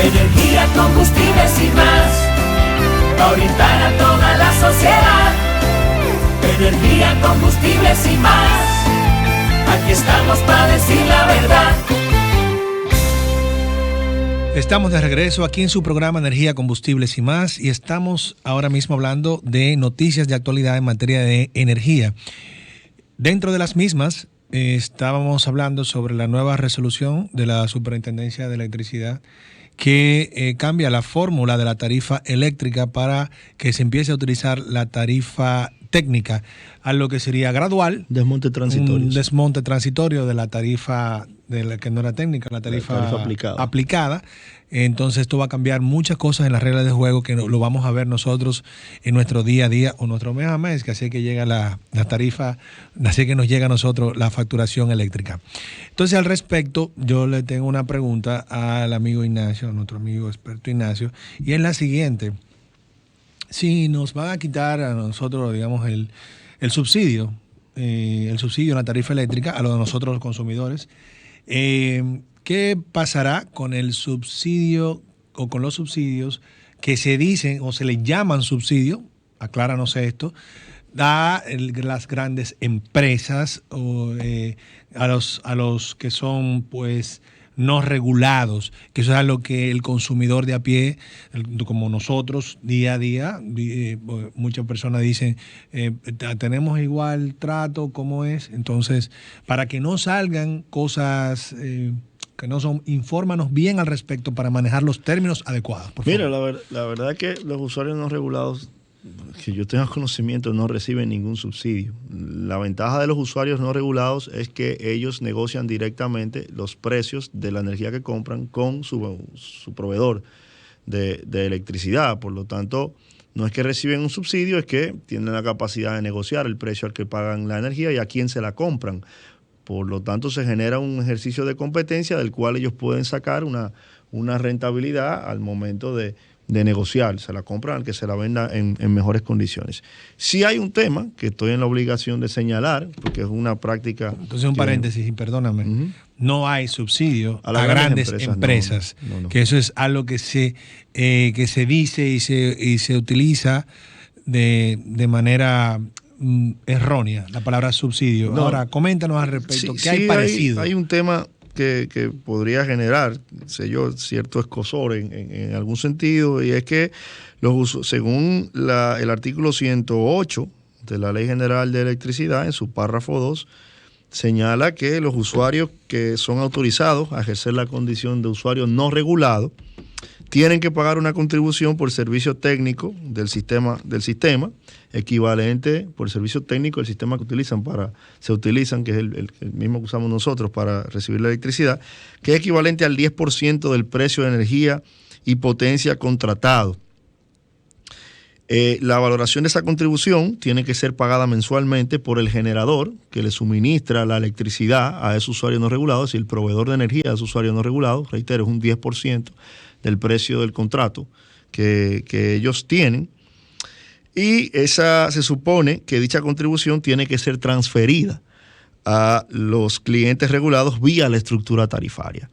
Energía, combustibles y más, para orientar a toda la sociedad. Energía, combustibles y más, aquí estamos para decir la verdad. Estamos de regreso aquí en su programa Energía, Combustibles y Más, y estamos ahora mismo hablando de noticias de actualidad en materia de energía. Dentro de las mismas, estábamos hablando sobre la nueva resolución de la Superintendencia de Electricidad que cambia la fórmula de la tarifa eléctrica para que se empiece a utilizar la tarifa técnica, a lo que sería gradual. Desmonte transitorio. Un desmonte transitorio de la tarifa, de la que no era técnica, la tarifa aplicada. Entonces esto va a cambiar muchas cosas en las reglas de juego que lo vamos a ver nosotros en nuestro día a día o nuestro mes a mes, que así que llega la tarifa, así que nos llega a nosotros la facturación eléctrica. Entonces al respecto, yo le tengo una pregunta al amigo Ignacio, a nuestro amigo experto Ignacio, y es la siguiente. Si nos van a quitar a nosotros, digamos, el subsidio en la tarifa eléctrica, a lo de nosotros los consumidores, ¿qué pasará con el subsidio o con los subsidios que se dicen o se le llaman subsidio? Acláranos esto. A las grandes empresas o a los que son, pues, no regulados, que eso es a lo que el consumidor de a pie, como nosotros, día a día, muchas personas dicen, tenemos igual trato, ¿cómo es? Entonces, para que no salgan cosas que no son, infórmanos bien al respecto para manejar los términos adecuados. Mira, la verdad es que los usuarios no regulados, que yo tenga conocimiento, no reciben ningún subsidio. La ventaja de los usuarios no regulados es que ellos negocian directamente los precios de la energía que compran con su proveedor de electricidad. Por lo tanto, no es que reciben un subsidio, es que tienen la capacidad de negociar el precio al que pagan la energía y a quién se la compran. Por lo tanto, se genera un ejercicio de competencia del cual ellos pueden sacar una rentabilidad al momento de negociar, se la compran al que se la venda en mejores condiciones. Sí hay un tema que estoy en la obligación de señalar, porque es una práctica... Entonces un paréntesis, perdóname, no hay subsidio a grandes empresas, no. Que eso es algo que se dice y se utiliza de manera errónea, la palabra subsidio. No. Ahora, coméntanos al respecto, ¿qué hay parecido? Hay un tema que podría generar, cierto escozor en algún sentido, y es que según el artículo 108 de la Ley General de Electricidad, en su párrafo 2, señala que los usuarios que son autorizados a ejercer la condición de usuario no regulado tienen que pagar una contribución por servicio técnico del sistema equivalente por servicio técnico del sistema que se utilizan, que es el mismo que usamos nosotros para recibir la electricidad, que es equivalente al 10% del precio de energía y potencia contratado. La valoración de esa contribución tiene que ser pagada mensualmente por el generador que le suministra la electricidad a ese usuario no regulado, es decir, el proveedor de energía a ese usuario no regulado. Reitero, es un 10% del precio del contrato que ellos tienen. Y se supone que dicha contribución tiene que ser transferida a los clientes regulados vía la estructura tarifaria.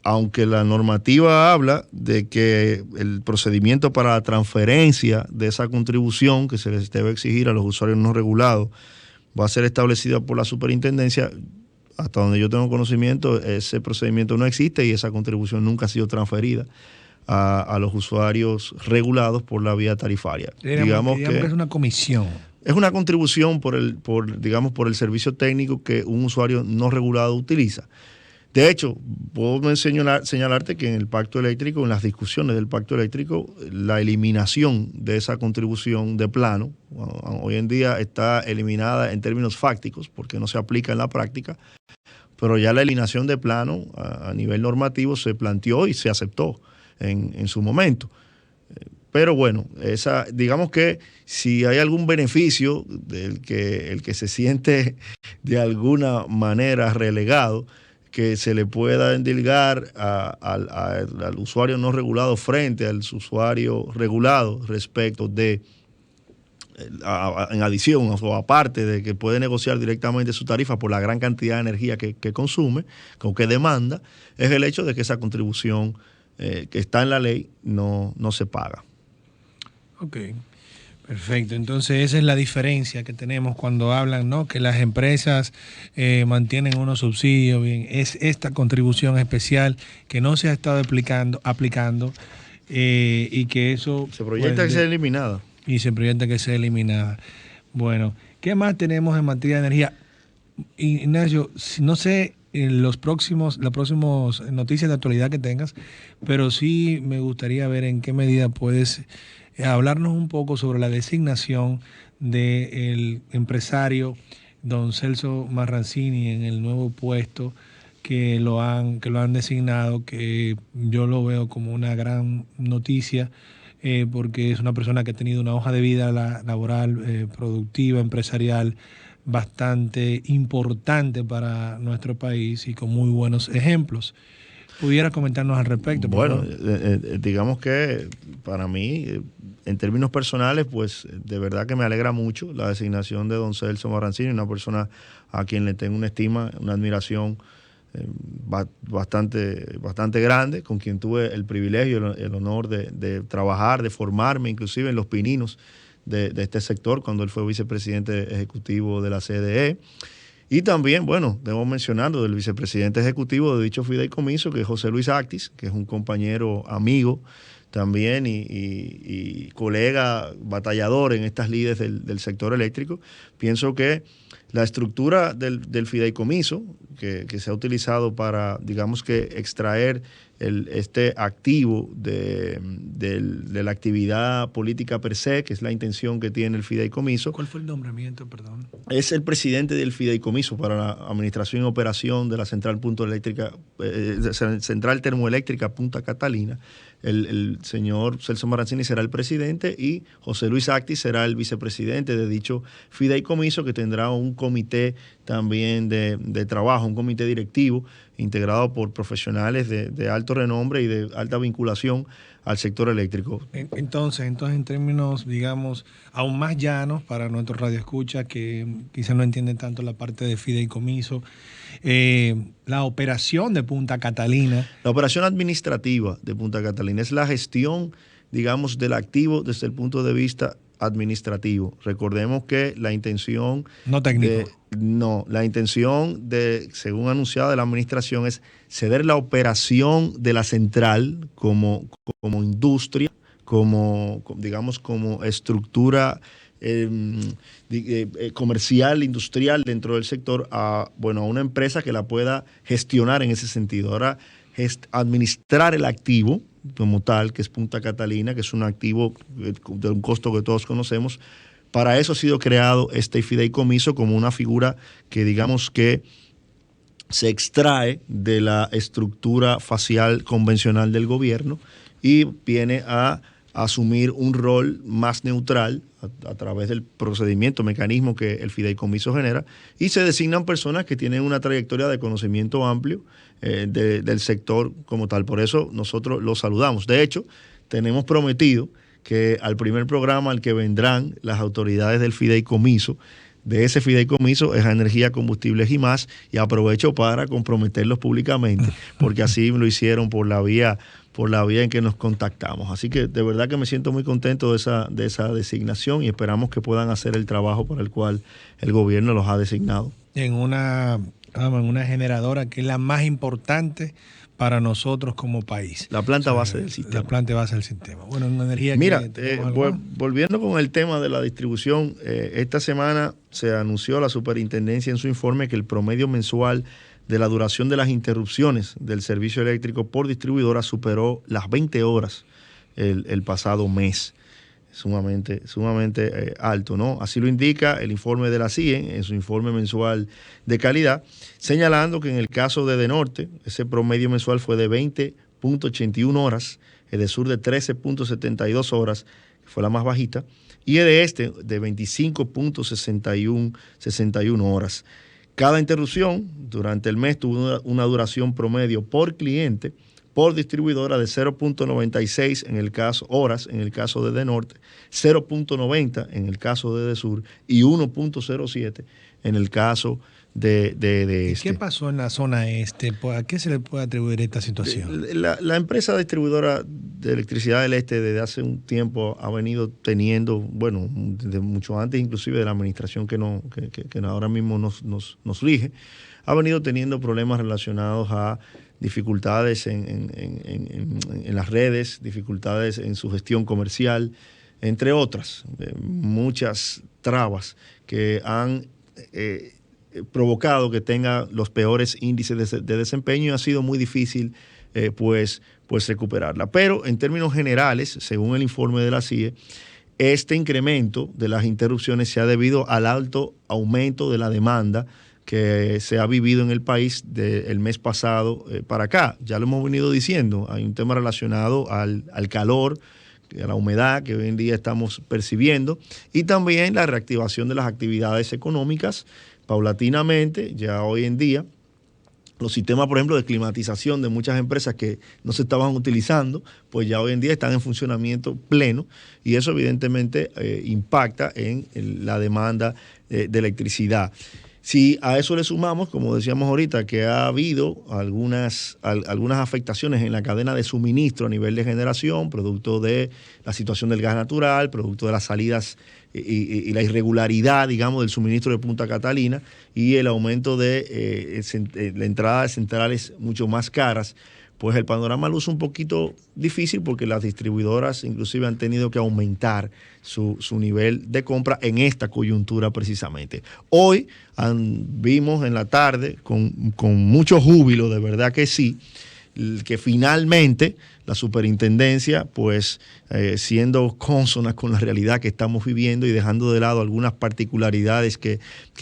Aunque la normativa habla de que el procedimiento para la transferencia de esa contribución que se les debe exigir a los usuarios no regulados va a ser establecida por la superintendencia, hasta donde yo tengo conocimiento, ese procedimiento no existe y esa contribución nunca ha sido transferida a los usuarios regulados por la vía tarifaria. Digamos que es una comisión. Es una contribución por el servicio técnico que un usuario no regulado utiliza. De hecho, puedo señalarte que en el pacto eléctrico, en las discusiones del pacto eléctrico, la eliminación de esa contribución de plano, hoy en día está eliminada en términos fácticos porque no se aplica en la práctica, pero ya la eliminación de plano a nivel normativo se planteó y se aceptó en su momento. Pero bueno, digamos que si hay algún beneficio del que el que se siente de alguna manera relegado, que se le pueda endilgar al usuario no regulado frente al usuario regulado respecto de en adición o aparte de que puede negociar directamente su tarifa por la gran cantidad de energía que consume, que demanda, es el hecho de que esa contribución que está en la ley no se paga. Ok, perfecto. Entonces esa es la diferencia que tenemos cuando hablan, ¿no?, que las empresas mantienen unos subsidios. Bien, es esta contribución especial que no se ha estado aplicando y que eso se proyecta que sea eliminada. Y se proyecta que sea eliminada. Bueno, ¿qué más tenemos en materia de energía? Ignacio, no sé las próximas noticias de actualidad que tengas, pero sí me gustaría ver en qué medida puedes hablarnos un poco sobre la designación del empresario don Celso Marrancini en el nuevo puesto que lo han designado, que yo lo veo como una gran noticia, porque es una persona que ha tenido una hoja de vida laboral, productiva, empresarial, bastante importante para nuestro país y con muy buenos ejemplos. ¿Pudiera comentarnos al respecto? Bueno, digamos que para mí, en términos personales, pues de verdad que me alegra mucho la designación de don Celso Marrancini, una persona a quien le tengo una estima, una admiración bastante grande, con quien tuve el privilegio, el honor de trabajar, de formarme, inclusive en los pininos de este sector, cuando él fue vicepresidente ejecutivo de la CDE. Y también, bueno, debo mencionarlo, del vicepresidente ejecutivo de dicho fideicomiso, que es José Luis Actis, que es un compañero, amigo también y colega batallador en estas lides del sector eléctrico. Pienso que la estructura del fideicomiso, que se ha utilizado para, digamos que, extraer este activo de la actividad política per se, que es la intención que tiene el fideicomiso. ¿Cuál fue el nombramiento, perdón? Es el presidente del fideicomiso para la administración y operación de la central termoeléctrica Punta Catalina. El señor Celso Marrancini será el presidente y José Luis Actis será el vicepresidente de dicho fideicomiso, que tendrá un comité también de trabajo, un comité directivo integrado por profesionales de alto renombre y de alta vinculación al sector eléctrico. Entonces, en términos, digamos, aún más llanos para nuestros radioescuchas que quizás no entienden tanto la parte de fideicomiso, la operación de Punta Catalina. La operación administrativa de Punta Catalina es la gestión, digamos, del activo desde el punto de vista administrativo. Recordemos que la intención... No técnico. La intención según anunciado de la administración, es ceder la operación de la central como industria, digamos, como estructura comercial, industrial dentro del sector a una empresa que la pueda gestionar en ese sentido. Ahora, administrar el activo como tal, que es Punta Catalina, que es un activo de un costo que todos conocemos. Para eso ha sido creado este fideicomiso como una figura que, digamos, que se extrae de la estructura facial convencional del gobierno y viene a asumir un rol más neutral a través del procedimiento, mecanismo que el fideicomiso genera, y se designan personas que tienen una trayectoria de conocimiento amplio del sector como tal. Por eso nosotros lo saludamos. De hecho, tenemos prometido que al primer programa al que vendrán las autoridades del fideicomiso, de ese fideicomiso, es a Energía, Combustibles y Más, y aprovecho para comprometerlos públicamente, porque así lo hicieron por la vía en que nos contactamos. Así que de verdad que me siento muy contento de esa designación y esperamos que puedan hacer el trabajo para el cual el gobierno los ha designado. En una generadora que es la más importante para nosotros como país. La planta base del sistema. La planta base del sistema. Bueno, en energía... Mira, volviendo con el tema de la distribución, esta semana se anunció a la superintendencia en su informe que el promedio mensual de la duración de las interrupciones del servicio eléctrico por distribuidora superó las 20 horas el pasado mes. Sumamente alto, ¿no? Así lo indica el informe de la CIE en su informe mensual de calidad, señalando que en el caso de Edenorte, ese promedio mensual fue de 20.81 horas, Edesur de 13.72 horas, que fue la más bajita, y Edeste de 25.61 horas. Cada interrupción durante el mes tuvo una duración promedio por cliente por distribuidora de 0.96 en el caso horas, en el caso de Edenorte, 0.90 en el caso de Edesur y 1.07 en el caso de este. ¿Qué pasó en la zona este? ¿A qué se le puede atribuir esta situación? La empresa distribuidora de electricidad del Este desde hace un tiempo ha venido teniendo, bueno, desde mucho antes inclusive de la administración que ahora mismo nos rige, ha venido teniendo problemas relacionados a dificultades en las redes, dificultades en su gestión comercial, entre otras, muchas trabas que han provocado que tenga los peores índices de desempeño y ha sido muy difícil pues recuperarla. Pero en términos generales, según el informe de la CIE, este incremento de las interrupciones se ha debido al alto aumento de la demanda que se ha vivido en el país del mes pasado para acá. Ya lo hemos venido diciendo, hay un tema relacionado al calor, a la humedad que hoy en día estamos percibiendo y también la reactivación de las actividades económicas paulatinamente. Ya hoy en día los sistemas, por ejemplo, de climatización de muchas empresas que no se estaban utilizando, pues ya hoy en día están en funcionamiento pleno y eso evidentemente impacta en la demanda de electricidad. Si a eso le sumamos, como decíamos ahorita, que ha habido algunas afectaciones en la cadena de suministro a nivel de generación, producto de la situación del gas natural, producto de las salidas y la irregularidad, digamos, del suministro de Punta Catalina y el aumento de la entrada de centrales mucho más caras, pues el panorama luce un poquito difícil porque las distribuidoras inclusive han tenido que aumentar su nivel de compra en esta coyuntura precisamente. Hoy vimos en la tarde con mucho júbilo, de verdad que sí, que finalmente la superintendencia, pues siendo consona con la realidad que estamos viviendo y dejando de lado algunas particularidades que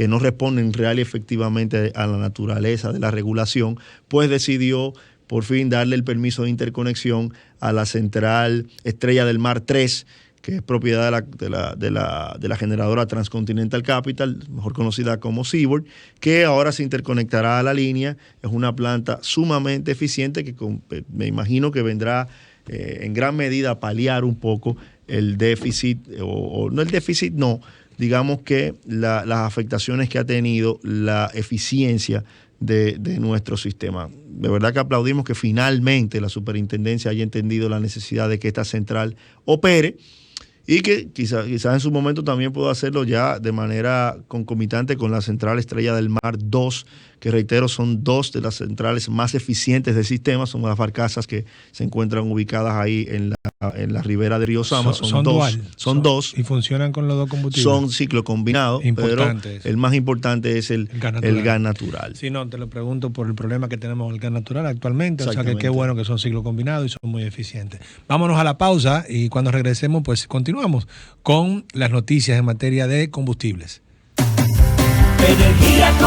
no responden real y efectivamente a la naturaleza de la regulación, pues decidió por fin darle el permiso de interconexión a la central Estrella del Mar 3, que es propiedad de la generadora Transcontinental Capital, mejor conocida como Seaboard, que ahora se interconectará a la línea. Es una planta sumamente eficiente que me imagino que vendrá en gran medida a paliar un poco el déficit, o no el déficit, no, digamos que las afectaciones que ha tenido la eficiencia de nuestro sistema. De verdad que aplaudimos que finalmente la superintendencia haya entendido la necesidad de que esta central opere y que quizás en su momento también pueda hacerlo ya de manera concomitante con la central Estrella del Mar 2, que reitero son dos de las centrales más eficientes del sistema, son las barcazas que se encuentran ubicadas ahí en la ribera de Río Sama, son dos. Y funcionan con los dos combustibles. Son ciclo combinado, pero el más importante es el gas natural. Sí, no, te lo pregunto por el problema que tenemos con el gas natural actualmente, o sea que qué bueno que son ciclo combinados y son muy eficientes. Vámonos a la pausa y cuando regresemos pues continuamos con las noticias en materia de combustibles. Energía